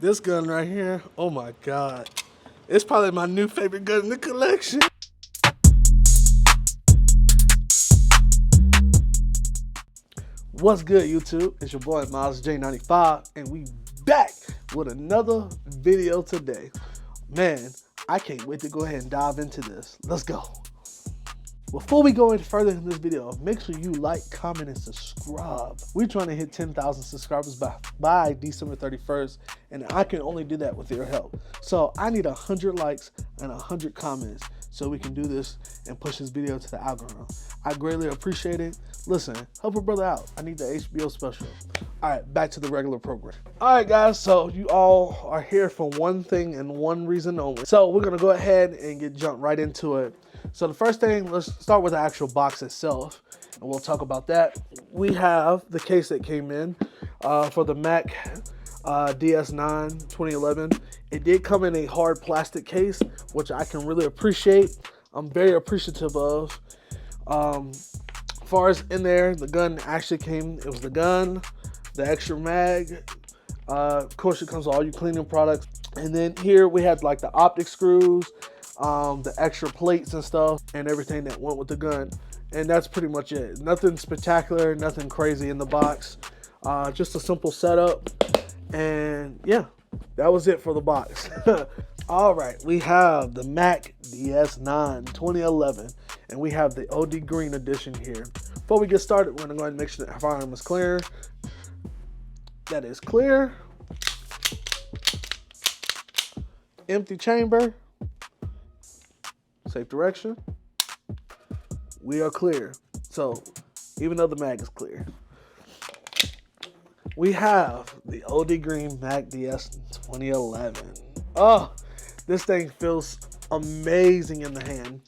This gun right here, oh my God. It's probably my new favorite gun in the collection. What's good, YouTube? It's your boy Miles J95, and we back with another video today. Man, I can't wait to go ahead and dive into this. Let's go. Before we go any further in this video, make sure you like, comment, and subscribe. We're trying to hit 10,000 subscribers by December 31st, and I can only do that with your help. So I need 100 likes and 100 comments so we can do this and push this video to the algorithm. I greatly appreciate it. Listen, help a brother out. I need the HBO special. All right, back to the regular program. All right, guys, so you all are here for one thing and one reason only. So we're gonna go ahead and jump right into it. So the first thing, let's start with the actual box itself, and we'll talk about that. We have the case that came in for the Mac DS9 2011. It did come in a hard plastic case, which I can really appreciate. I'm very appreciative of. As far as in there, the gun actually came, it was the gun, the extra mag. Of course, it comes with all your cleaning products. And then here we had like the optic screws, the extra plates and stuff, and everything that went with the gun. And that's pretty much it. Nothing spectacular, nothing crazy in the box. Just a simple setup. And yeah, that was it for the box. All right, we have the Mac DS9 2011, and we have the OD Green edition here. Before we get started, we're gonna go ahead and make sure that our firearm is clear. That is clear. Empty chamber. Safe direction. We are clear. So, even though the mag is clear, we have the OD Green Mac DS 2011. Oh, this thing feels amazing in the hand.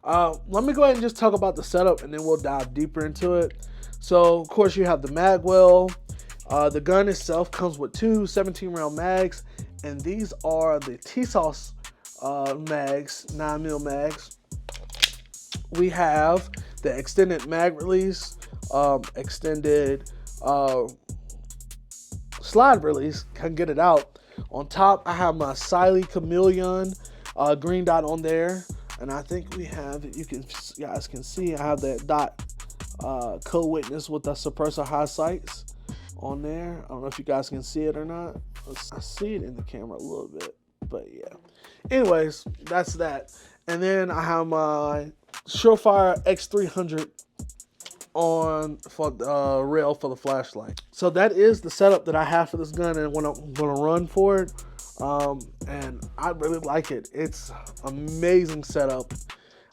Let me go ahead and just talk about the setup, and then we'll dive deeper into it. So, of course, you have the mag well. The gun itself comes with two 17-round mags, and these are the TSOS mags, 9mm mags. We have the extended mag release, extended slide release, can get it out. On top, I have my Siley Chameleon green dot on there, and I think we have, you guys can see, I have that dot co-witness with the suppressor high sights on there. I don't know if you guys can see it or not. I see it in the camera a little bit, but yeah. Anyways, that's that. And then I have my Surefire X300 on for the rail for the flashlight. So that is the setup that I have for this gun and when I'm gonna run for it. And I really like it. It's amazing setup,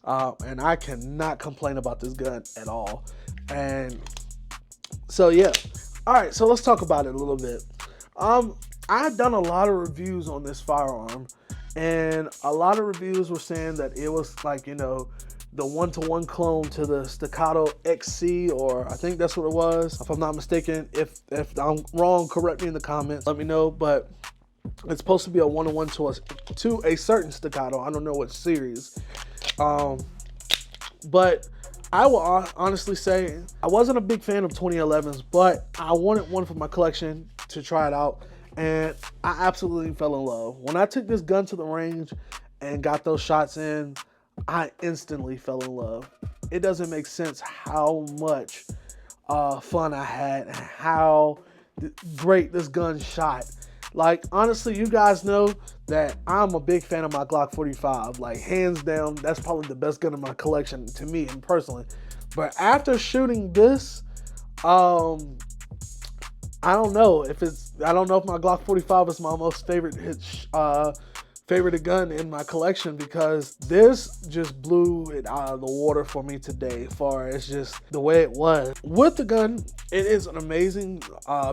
and I cannot complain about this gun at all. And so yeah. All right, so let's talk about it a little bit. I've done a lot of reviews on this firearm, and a lot of reviews were saying that it was like, you know, the one-to-one clone to the Staccato XC, or I think that's what it was, if I'm not mistaken. If I'm wrong, correct me in the comments, let me know. But it's supposed to be a one-to-one to a certain Staccato. I don't know what series. But I will honestly say I wasn't a big fan of 2011s, but I wanted one for my collection to try it out, and I absolutely fell in love. When I took this gun to the range and got those shots in, I instantly fell in love. It doesn't make sense how much fun I had and how great this gun shot. Like, honestly, you guys know that I'm a big fan of my Glock 45. Like, hands down, that's probably the best gun in my collection to me and personally. But after shooting this, I don't know if my Glock 45 is my most favorite gun in my collection, because this just blew it out of the water for me today, as far as just the way it was. With the gun, it is an amazing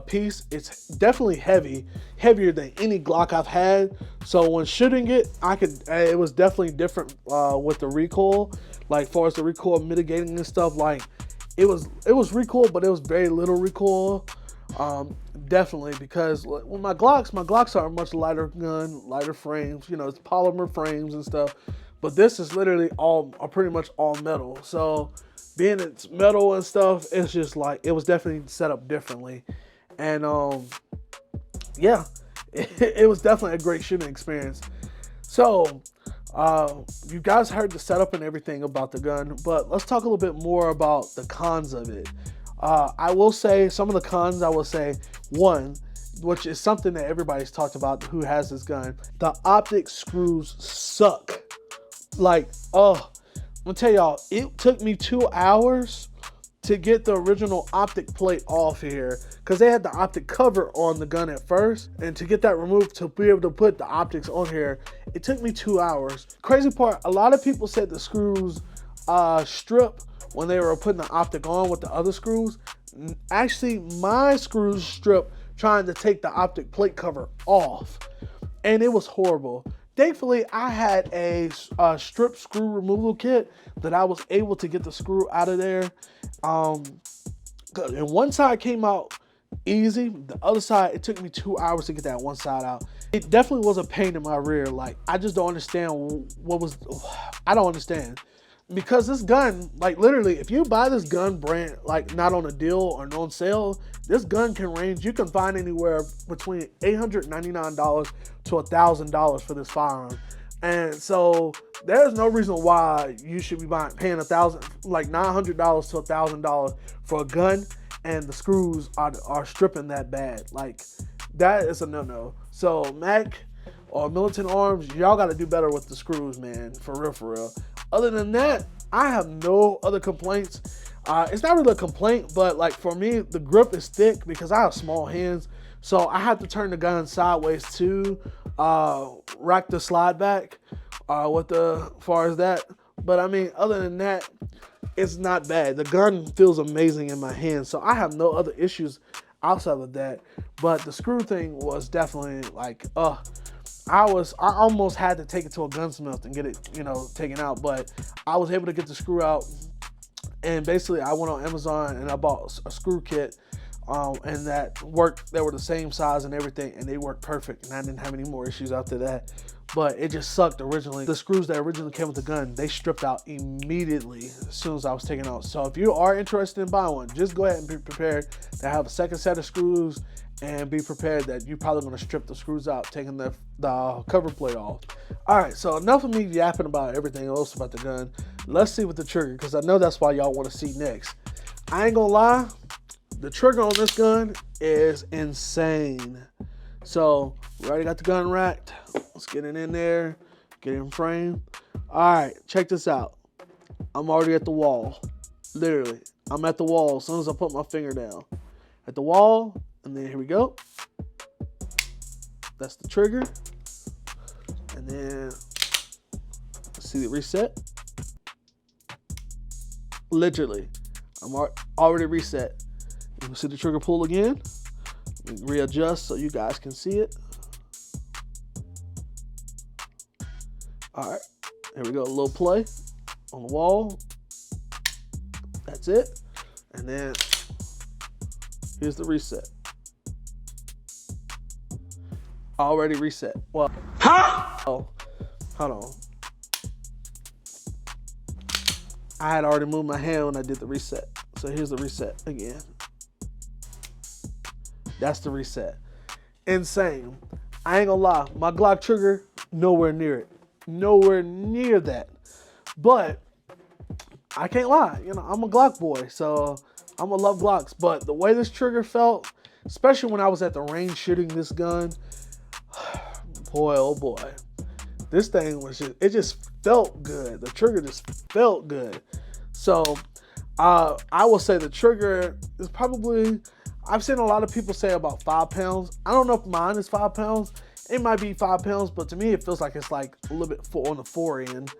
piece. It's definitely heavier than any Glock I've had. So when shooting it, it was definitely different with the recoil. Like, far as the recoil mitigating and stuff, like it was recoil, but it was very little recoil. Definitely, because with my Glocks are a much lighter gun, lighter frames, you know, it's polymer frames and stuff. But this is literally pretty much all metal. So being it's metal and stuff, it's just like, it was definitely set up differently. And yeah, it was definitely a great shooting experience. So, you guys heard the setup and everything about the gun, but let's talk a little bit more about the cons of it. I will say some of the cons. I will say one, which is something that everybody's talked about who has this gun. The optic screws suck. Like, oh, I'm gonna tell y'all, it took me 2 hours to get the original optic plate off here, because they had the optic cover on the gun at first, and to get that removed to be able to put the optics on here, it took me 2 hours. Crazy part, a lot of people said the screws strip when they were putting the optic on with the other screws. Actually, my screws strip trying to take the optic plate cover off, and it was horrible. Thankfully, I had a strip screw removal kit that I was able to get the screw out of there. And one side came out easy. The other side, it took me 2 hours to get that one side out. It definitely was a pain in my rear. Like, I just don't understand I don't understand. Because this gun, like literally, if you buy this gun brand, like not on a deal or on sale, this gun can range, you can find anywhere between $899 to $1,000 for this firearm. And so there's no reason why you should be paying $900 to $1,000 for a gun, and the screws are stripping that bad. Like, that is a no-no. So Mac or Militant Arms, y'all got to do better with the screws, man. For real, for real. Other than that, I have no other complaints. It's not really a complaint, but like for me, the grip is thick because I have small hands. So I have to turn the gun sideways to rack the slide back as far as that. But I mean, other than that, it's not bad. The gun feels amazing in my hands. So I have no other issues outside of that. But the screw thing was definitely like, I almost had to take it to a gunsmith and get it, taken out, but I was able to get the screw out. And basically I went on Amazon and I bought a screw kit, and that worked. They were the same size and everything, and they worked perfect, and I didn't have any more issues after that. But it just sucked originally. The screws that originally came with the gun, they stripped out immediately as soon as I was taken out. So if you are interested in buying one, just go ahead and be prepared to have a second set of screws, and be prepared that you're probably going to strip the screws out, taking the cover plate off. All right, so enough of me yapping about everything else about the gun. Let's see with the trigger, because I know that's why y'all want to see next. I ain't gonna lie, the trigger on this gun is insane. So we already got the gun racked. Let's get it in there, get it in frame. All right, check this out. I'm already at the wall. Literally, I'm at the wall as soon as I put my finger down. At the wall, and then here we go. That's the trigger. And then, see the reset? Literally, I'm already reset. You can see the trigger pull again. Readjust so you guys can see it. All right, here we go, a little play on the wall. That's it. And then here's the reset. Already reset. Well, oh, hold on. I had already moved my hand when I did the reset. So here's the reset again. That's the reset. Insane. I ain't gonna lie, my Glock trigger, nowhere near it. Nowhere near that. But I can't lie, I'm a Glock boy, so I'm gonna love Glocks. But the way this trigger felt, especially when I was at the range shooting this gun, boy, oh boy. This thing was it just felt good. The trigger just felt good. So I will say the trigger is probably, I've seen a lot of people say about 5 pounds. I don't know if mine is 5 pounds. It might be 5 pounds, but to me it feels like it's like a little bit on the 4 end,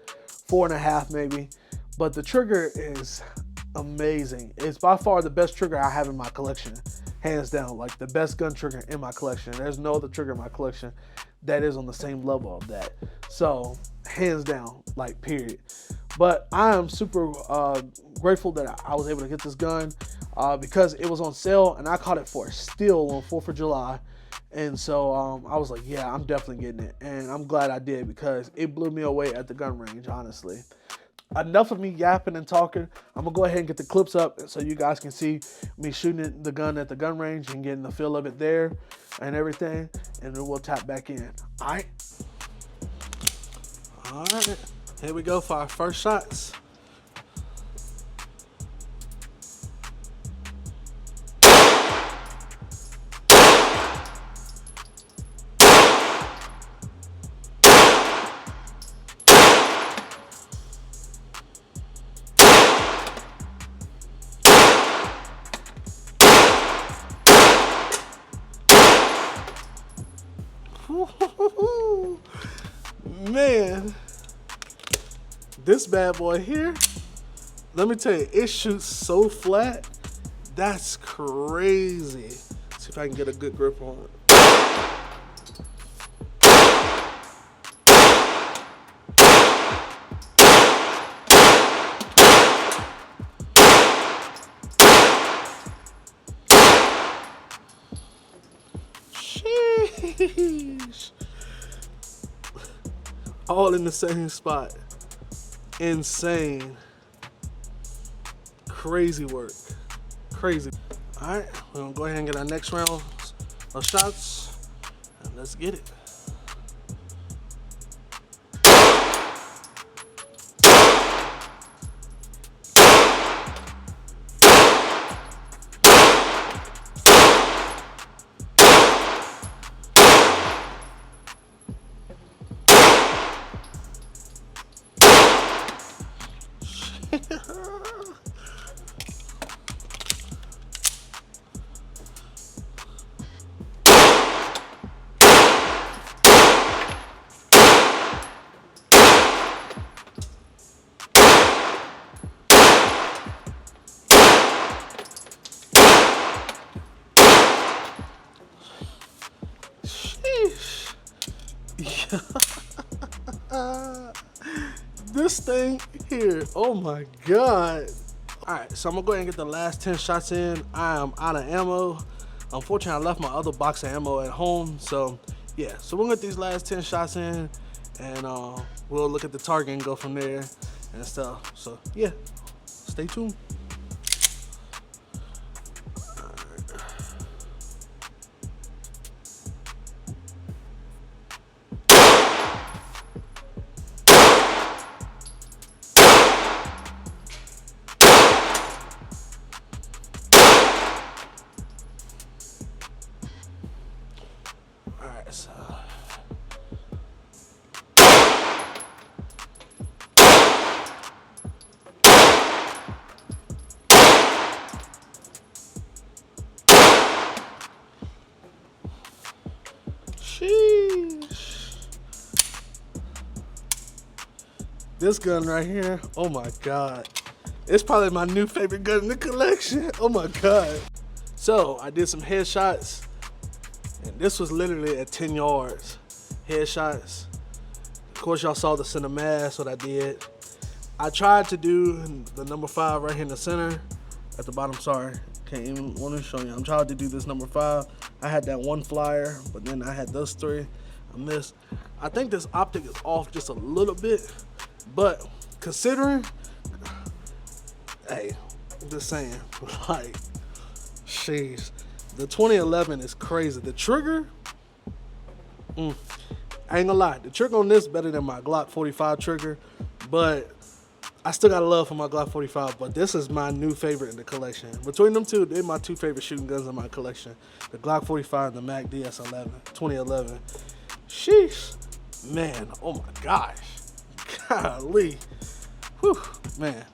4.5 maybe. But the trigger is amazing. It's by far the best trigger I have in my collection, hands down. Like the best gun trigger in my collection. There's no other trigger in my collection that is on the same level of that. So hands down, like period. But I am super grateful that I was able to get this gun because it was on sale and I caught it for a steal on 4th of July. And so I was like, yeah, I'm definitely getting it. And I'm glad I did because it blew me away at the gun range, honestly. Enough of me yapping and talking. I'm gonna go ahead and get the clips up so you guys can see me shooting the gun at the gun range and getting the feel of it there. and everything, and then we'll tap back in. All right. All right. Here we go for our first shots. Man, this bad boy here, let me tell you, it shoots so flat. That's crazy. See if I can get a good grip on it. Sheesh. All in the same spot. Insane. Crazy work. Crazy. All right, we're gonna go ahead and get our next round of shots, and let's get it. This thing here, oh my God. All right, so I'm gonna go ahead and get the last 10 shots in. I am out of ammo. Unfortunately, I left my other box of ammo at home. So yeah, so we'll get these last 10 shots in, and we'll look at the target and go from there and stuff. So yeah, stay tuned. So sheesh. This gun right here, oh my God. It's probably my new favorite gun in the collection. Oh my God. So I did some headshots. And this was literally at 10 yards. Headshots. Of course, y'all saw the center mass, what I did. I tried to do the number 5 right here in the center. At the bottom, sorry. Can't even want to show you. I'm trying to do this number 5. I had that one flyer, but then I had those 3. I missed. I think this optic is off just a little bit. But considering, hey, I'm just saying, like, sheesh. The 2011 is crazy. The trigger, I ain't gonna lie. The trigger on this better than my Glock 45 trigger, but I still got a love for my Glock 45, but this is my new favorite in the collection. Between them two, they're my 2 favorite shooting guns in my collection. The Glock 45 and the Mac DS11, 2011. Sheesh, man, oh my gosh. Golly, whew, man.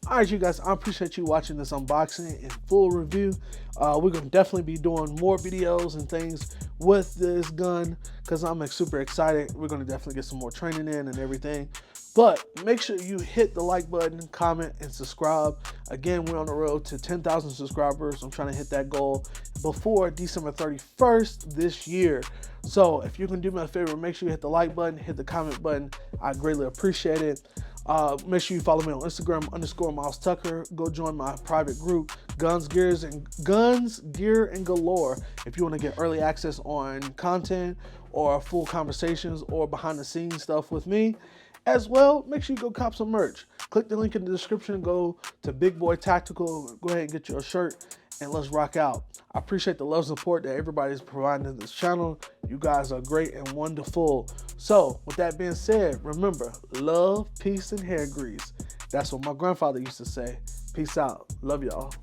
All right, you guys, I appreciate you watching this unboxing and full review. We're going to definitely be doing more videos and things with this gun because I'm super excited. We're going to definitely get some more training in and everything. But make sure you hit the like button, comment, and subscribe. Again, we're on the road to 10,000 subscribers. I'm trying to hit that goal before December 31st this year. So if you can do me a favor, make sure you hit the like button, hit the comment button. I greatly appreciate it. Make sure you follow me on Instagram _Miles Tucker. Go join my private group, Guns, Gear, and Galore. If you want to get early access on content or full conversations or behind the scenes stuff with me. As well, make sure you go cop some merch. Click the link in the description, go to Big Boy Tactical, go ahead and get your shirt and let's rock out. I appreciate the love and support that everybody's providing to this channel. You guys are great and wonderful. So with that being said, remember, love, peace, and hair grease. That's what my grandfather used to say. Peace out. Love y'all.